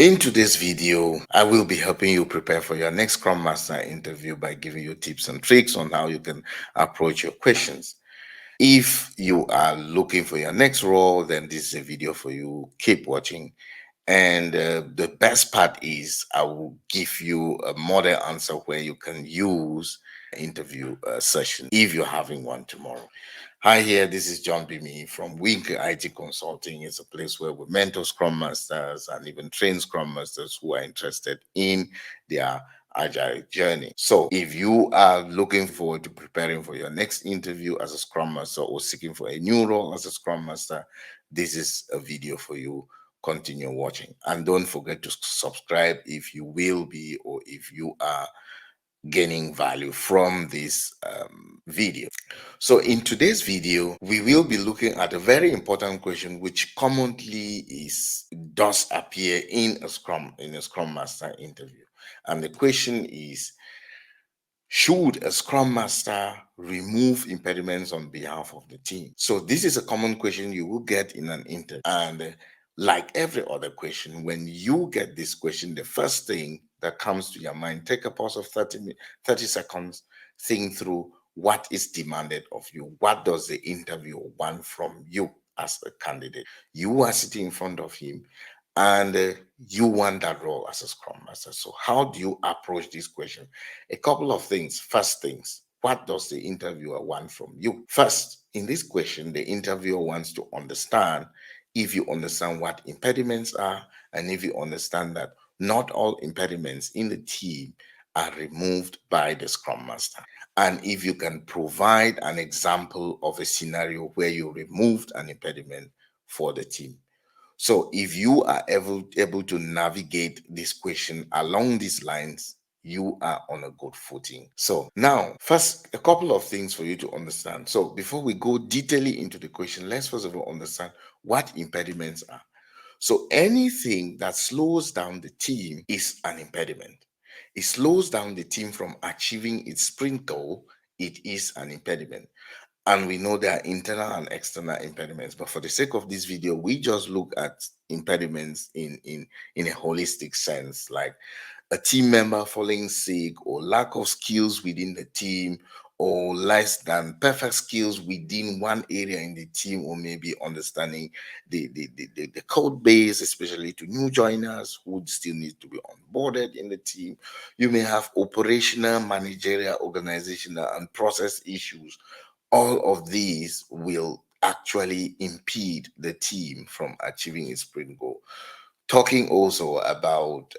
In today's video, I will be helping you prepare for your next Scrum Master interview by giving you tips and tricks on how you can approach your questions. If you are looking for your next role, then this is a video for you. Keep watching. And the best part is I will give you a model answer where you can use interview session if you're having one tomorrow. Hi, here. This is John Bimi from Winki IT Consulting. It's a place where we mentor Scrum Masters and even train Scrum Masters who are interested in their agile journey. So, if you are looking forward to preparing for your next interview as a Scrum Master or seeking for a new role as a Scrum Master, this is a video for you. Continue watching and don't forget to subscribe if you will be or if you are gaining value from this video. So in today's video, we will be looking at a very important question which commonly does appear in a Scrum Master interview. And the question is, should a Scrum Master remove impediments on behalf of the team? So this is a common question you will get in an interview. And like every other question, when you get this question, the first thing that comes to your mind, take a pause of 30 seconds, think through what is demanded of you. What does the interviewer want from you as a candidate? You are sitting in front of him and you want that role as a Scrum Master. So how do you approach this question? A couple of things. First things, what does the interviewer want from you? First, in this question, the interviewer wants to understand if you understand what impediments are and if you understand that not all impediments in the team are removed by the Scrum Master. And if you can provide an example of a scenario where you removed an impediment for the team. So if you are able to navigate this question along these lines, you are on a good footing. So now, first, a couple of things for you to understand. So before we go detailing into the question, let's first of all understand what impediments are. So anything that slows down the team is an impediment. It slows down the team from achieving its sprint goal. It is an impediment. And we know there are internal and external impediments, but for the sake of this video, we just look at impediments in a holistic sense, like a team member falling sick or lack of skills within the team or less than perfect skills within one area in the team, or maybe understanding the code base, especially to new joiners who still need to be onboarded in the team. You may have operational, managerial, organizational, and process issues. All of these will actually impede the team from achieving its sprint goal. Talking also about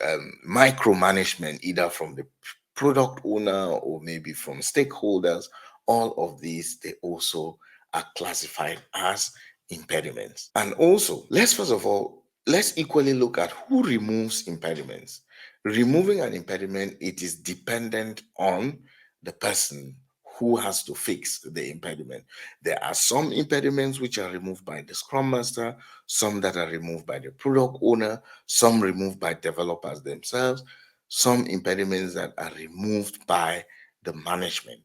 micromanagement, either from the product owner or maybe from stakeholders, all of these, they also are classified as impediments. And also, let's first of all, let's equally look at who removes impediments. Removing an impediment, it is dependent on the person who has to fix the impediment. There are some impediments which are removed by the Scrum Master, some that are removed by the product owner, some removed by developers themselves, some impediments that are removed by the management.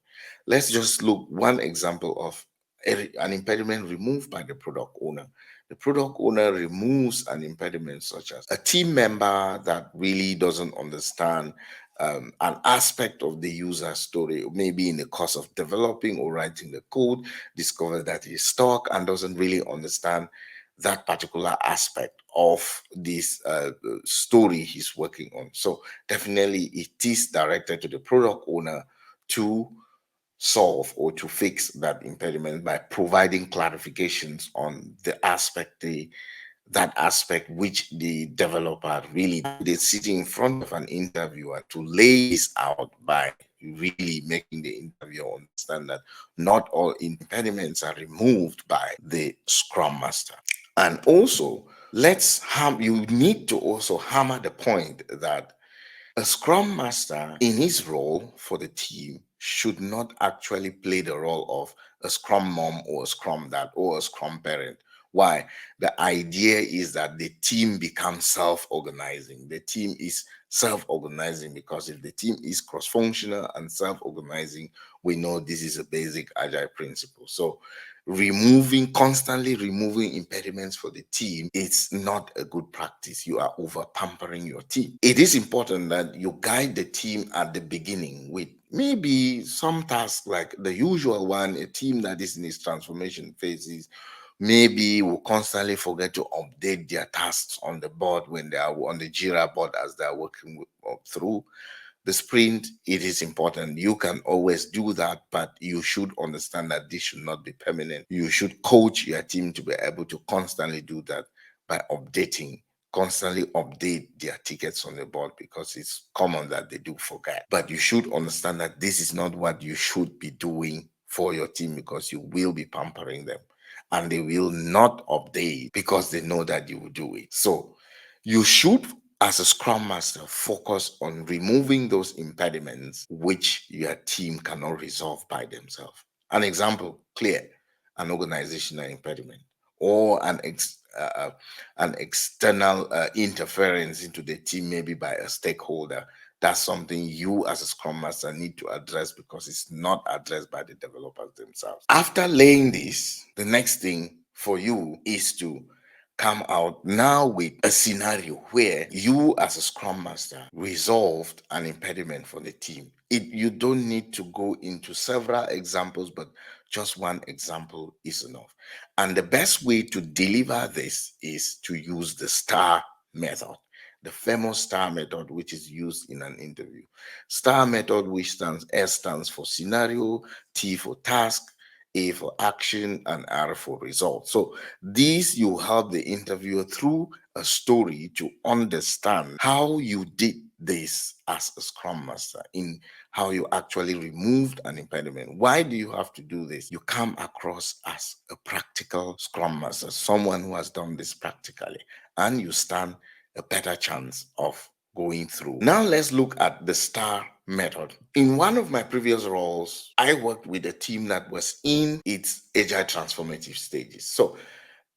Let's just look one example of an impediment removed by the product owner. The product owner removes an impediment such as a team member that really doesn't understand an aspect of the user story, maybe in the course of developing or writing the code, discovers that he's stuck and doesn't really understand that particular aspect of this story he's working on. So definitely it is directed to the product owner to solve or to fix that impediment by providing clarifications on that aspect which the developer really did, sitting in front of an interviewer to lay this out by really making the interviewer understand that not all impediments are removed by the Scrum Master. And also, you need to also hammer the point that a Scrum Master in his role for the team should not actually play the role of a Scrum Mom or a Scrum Dad or a Scrum Parent. Why? The idea is that the team becomes self-organizing. The team is self-organizing because if the team is cross-functional and self-organizing, we know this is a basic agile principle. So Constantly removing impediments for the team, it's not a good practice. You are over pampering your team. It is important that you guide the team at the beginning with maybe some tasks like the usual one. A team that is in its transformation phases maybe will constantly forget to update their tasks on the board when they are on the Jira board as they are working through the sprint. It is important. You can always do that, but you should understand that this should not be permanent. You should coach your team to be able to constantly do that by constantly update their tickets on the board, because it's common that they do forget. But you should understand that this is not what you should be doing for your team, because you will be pampering them and they will not update because they know that you will do it. So you should, as a scrum master, focus on removing those impediments which your team cannot resolve by themselves. An example, clear, an organizational impediment or an external interference into the team, maybe by a stakeholder. That's something you as a scrum master need to address, because it's not addressed by the developers themselves. After laying this, the next thing for you is to come out now with a scenario where you as a scrum master resolved an impediment for the team. You don't need to go into several examples, but just one example is enough. And the best way to deliver this is to use the STAR method, the famous STAR method, which is used in an interview. STAR method, which S stands for scenario, T for task, A for action, and R for result. So these you help the interviewer through a story to understand how you did this as a scrum master, in how you actually removed an impediment. Why do you have to do this? You come across as a practical scrum master, someone who has done this practically, and you stand a better chance of going through. Now let's look at the STAR method. In one of my previous roles, I worked with a team that was in its agile transformative stages. So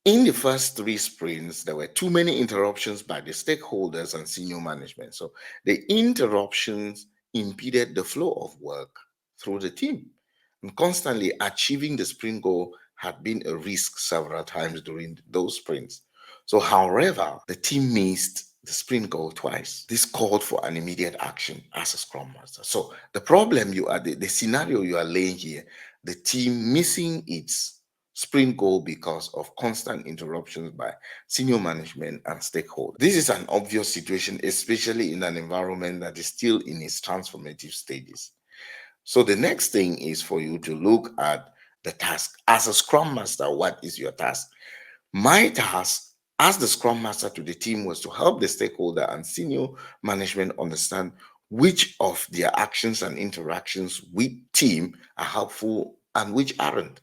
in the first 3 sprints, there were too many interruptions by the stakeholders and senior management. So the interruptions impeded the flow of work through the team. And constantly achieving the sprint goal had been a risk several times during those sprints. So, however, the team missed the sprint goal twice. This called for an immediate action as a scrum master. So, the scenario you are laying here, the team missing its sprint goal because of constant interruptions by senior management and stakeholders. This is an obvious situation, especially in an environment that is still in its transformative stages. So the next thing is for you to look at the task. As a scrum master, what is your task? My task as the scrum master to the team was to help the stakeholder and senior management understand which of their actions and interactions with team are helpful and which aren't.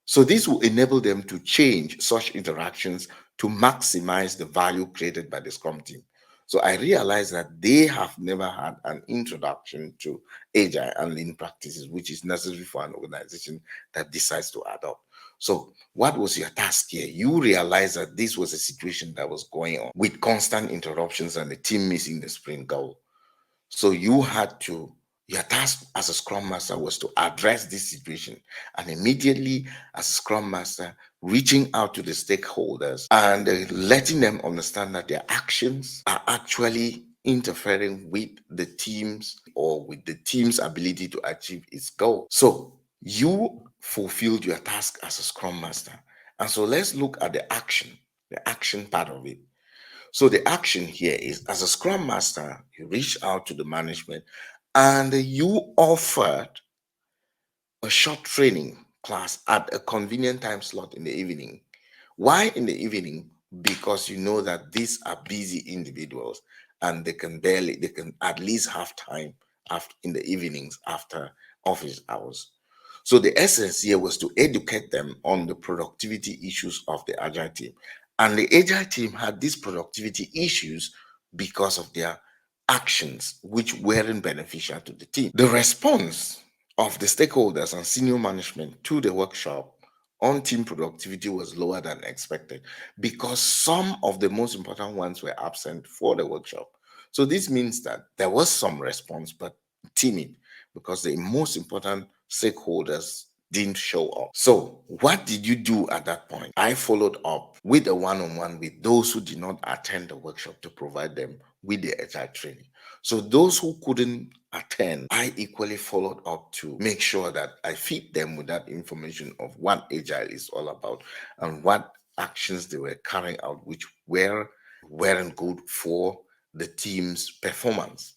So this will enable them to change such interactions to maximize the value created by the Scrum team. So I realized that they have never had an introduction to agile and lean practices, which is necessary for an organization that decides to adopt. So what was your task here? You realized that this was a situation that was going on with constant interruptions and the team missing the sprint goal. So your task as a scrum master was to address this situation, and immediately as a scrum master, reaching out to the stakeholders and letting them understand that their actions are actually interfering with the team's or with the team's ability to achieve its goal. So you fulfilled your task as a scrum master. And so let's look at the action part of it. So the action here is, as a scrum master, you reach out to the management and you offered a short training class at a convenient time slot in the evening. Why in the evening? Because you know that these are busy individuals and they can at least have time after in the evenings after office hours. So the essence here was to educate them on the productivity issues of the agile team. And the agile team had these productivity issues because of their actions, which weren't beneficial to the team. The response of the stakeholders and senior management to the workshop on team productivity was lower than expected because some of the most important ones were absent for the workshop. So this means that there was some response, but timid, because the most important stakeholders didn't show up. So, what did you do at that point? I followed up with a one-on-one with those who did not attend the workshop to provide them with the agile training. So, those who couldn't attend, I equally followed up to make sure that I feed them with that information of what agile is all about and what actions they were carrying out, which weren't good for the team's performance.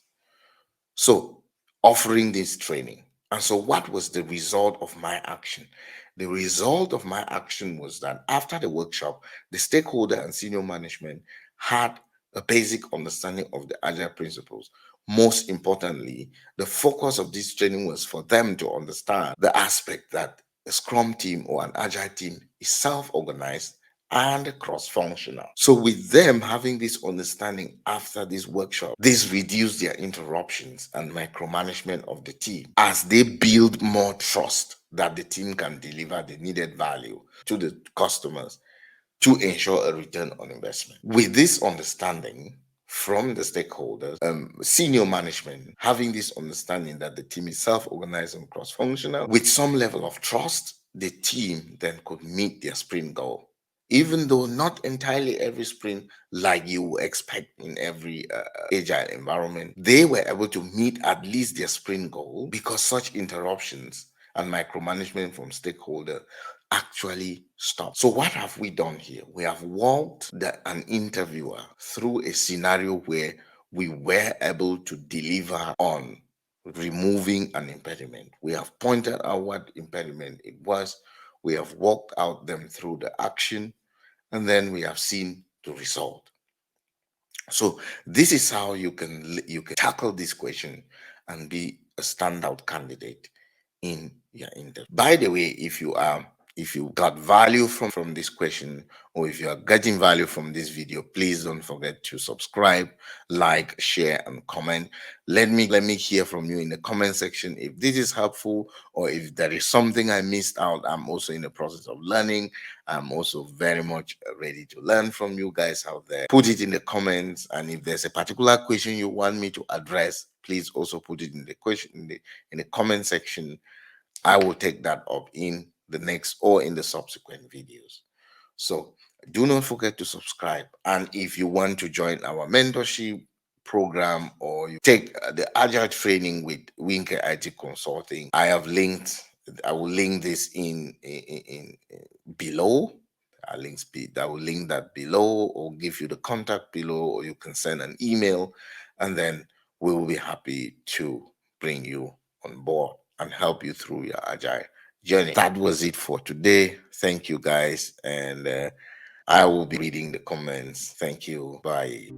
So, offering this training. And so, what was the result of my action? The result of my action was that after the workshop, the stakeholder and senior management had a basic understanding of the agile principles. Most importantly, the focus of this training was for them to understand the aspect that a Scrum team or an agile team is self organized and cross-functional. So with them having this understanding after this workshop, this reduced their interruptions and micromanagement of the team as they build more trust that the team can deliver the needed value to the customers to ensure a return on investment. With this understanding from the stakeholders, senior management having this understanding that the team is self-organized and cross-functional, with some level of trust, the team then could meet their sprint goal. Even though not entirely every sprint like you would expect in every agile environment, they were able to meet at least their sprint goal because such interruptions and micromanagement from stakeholder actually stop. So what have we done here? We have walked an interviewer through a scenario where we were able to deliver on removing an impediment. We have pointed out what impediment it was. We have walked out them through the action, and then we have seen the result. So this is how you can tackle this question and be a standout candidate in your interview. By the way, if you got value from this question, or if you are getting value from this video, please don't forget to subscribe, like, share, and comment. Let me hear from you in the comment section if this is helpful, or if there is something I missed out. I'm also in the process of learning. I'm also very much ready to learn from you guys out there. Put it in the comments, and if there's a particular question you want me to address, please also put it in the question in the comment section. I will take that up in the next or in the subsequent videos. So do not forget to subscribe. And if you want to join our mentorship program, or you take the agile training with Winki IT Consulting, I will link this in below. I will link that below, or give you the contact below, or you can send an email, and then we will be happy to bring you on board and help you through your agile journey. That was it for today. Thank you, guys, and I will be reading the comments. Thank you. Bye.